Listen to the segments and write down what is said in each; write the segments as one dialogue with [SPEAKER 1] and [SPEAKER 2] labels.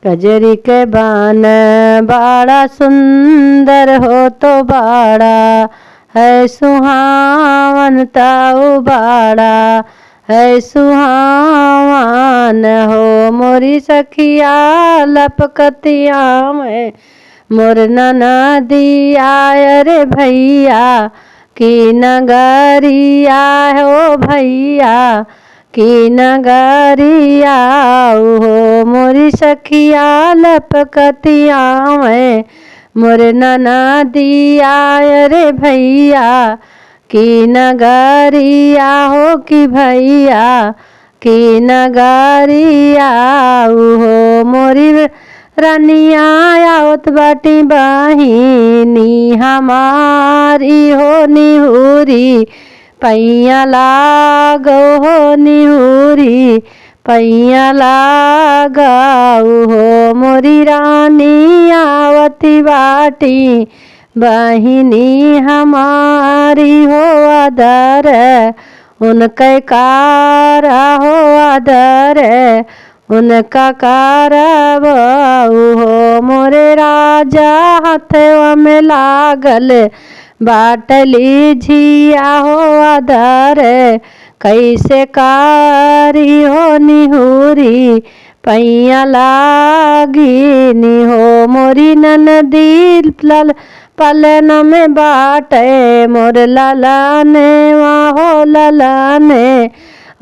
[SPEAKER 1] कजरी के बान बड़ा सुंदर हो तो बाड़ा है सुहावन ताऊ बाड़ा है सुहावन हो। मोरी सखिया लपकतिया में मोर ननदिया रे भैया की नगरिया हो भैया की नगरिया हो। मोरी सखिया लपकतिया में मोर ननदिया रे भैया की नगरिया हो कि भैया की नगरिया हो। मोरी रनिया आवत बाटी बहिनी हमारी हो निहुरी पैया लागो हो निहुरी पैया लगाऊ हो। मोरी रानी आवती बाटी बहिनी हमारी हो आदर उनके कारा हो आदर उनका कारबाऊ हो। मोरे राजा हाथवा में लागल बाटली झिया हो आदर कैसे कारी हो निहुरी पैया लागिनी हो। मोरी ननदी लल पलन में बाटे मोर ललाने हो ललाने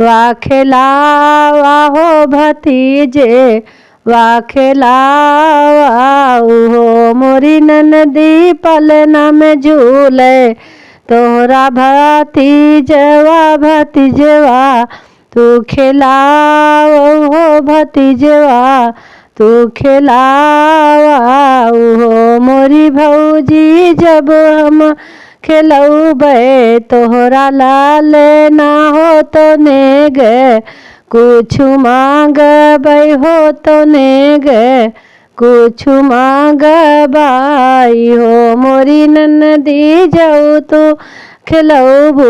[SPEAKER 1] वा खिलावा हो भतीजे वा खिलावा हो। मोरी ननदी पलना में झूले तोहरा भतीजवा भतीजवा तू खिलाओ हो भतीजवा तू खिलावा हो। मोरी भौजी जब हम खिलौबे तोहरा लाल ना हो तो नेग कुछ मांगबै हो तो नेग कुछ मांगबाई हो। मोरी ननदी जाऊ तो खिलौबू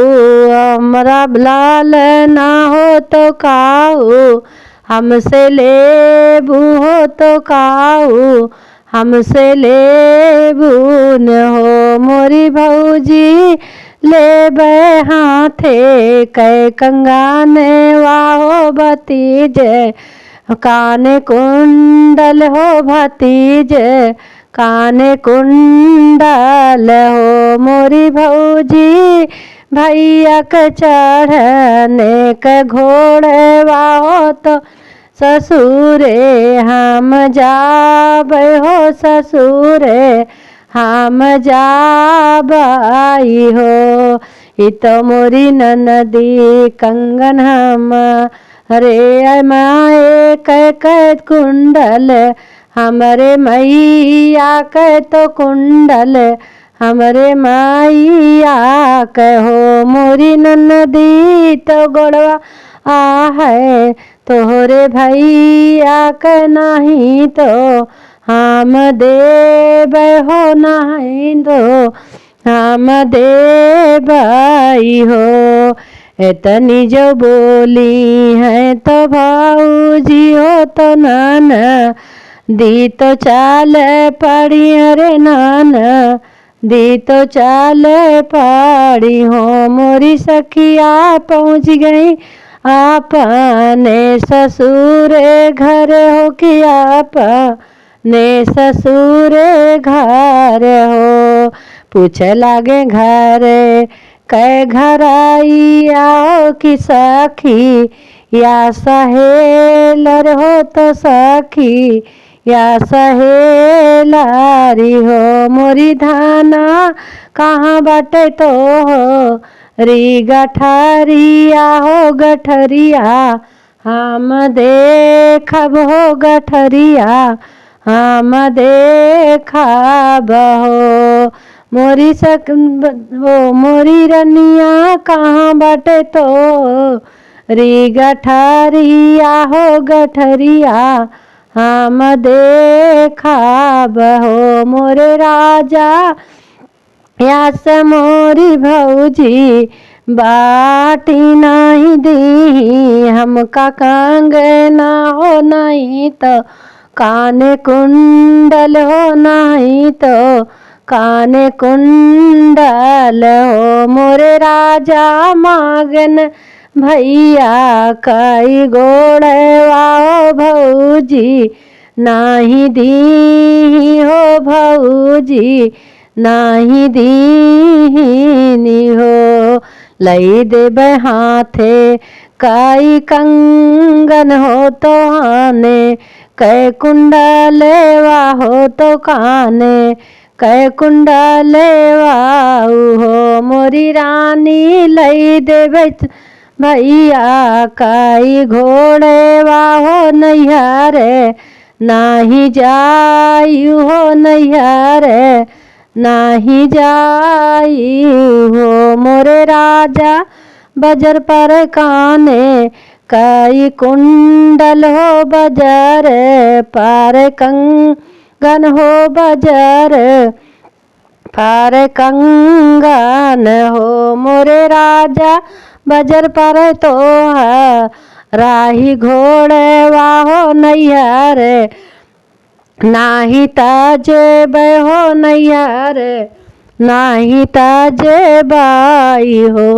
[SPEAKER 1] हमरा लाल ना हो तो काऊ हमसे लेबू हो तो काऊ हमसे लेबू न हो। मोरी भौजी लेबे हाथे कै कंगाने वाहो भतीजे काने कुंडल हो भतीजे काने कुंडल हो। मोरी भौजी भैया के चढ़ने के घोड़े वाहो तो ससुरे हम जाबै हो ससुरे हम जाबाई हो। ई तो मोरी ननदी कंगन हम रे माए कै कुंडल हमरे मैया कै तो कुंडल हमरे मैया कहो। मोरी ननदी तो गोड़वा है तोहरे भैया के नहीं तो हम देबै हो नहीं दो हम देबै हो। इतनी जो बोली है तो भाऊजी हो तो नाना दी तो चाल पड़ी अरे नाना दी तो चाल पड़ी हो। मोरी सखिया पहुँच गई आपने ससुर घर हो कि आपने ससुर घर हो। पूछे लागे घर कै घर आई आओ कि सखी या सहेलर हो तो सखी या सहेलारी हो। मोरी धाना कहाँ बाटे तो हो री गठरिया हो गठरिया हम देखब हो गठरिया हम देखब हो। मोरी मोरी रनिया कहाँ बाटे तो री गठरिया हो गठरिया हम देखब हो। मोरे राजा या से मोरी भौजी बाटी नहीं दी हमका कंगना हो नहीं तो काने कुंडल हो नहीं तो काने कुंडल हो। मोरे राजा मागन भैया कई गोड़वा हो भौजी नाही दी हो भौजी नाही दीनी हो। लई देबै हाथे कई कंगन हो तो हाने कै कुंडलेवा हो तो काने कै कुंडलेवा हो। मोरी रानी लई देबै भैया कई घोड़ेवा हो नैहर नाही जाई हो नैहर नाही जाई हो। मोरे राजा बजर पर काने कई कुंडल हो बजर पर कंगन हो बजर पर कंगन हो। मोरे राजा बजर पर तो राही घोड़वा हो नैहर नाही ताजेबै हो नैहर नाही ताजेबाई हो।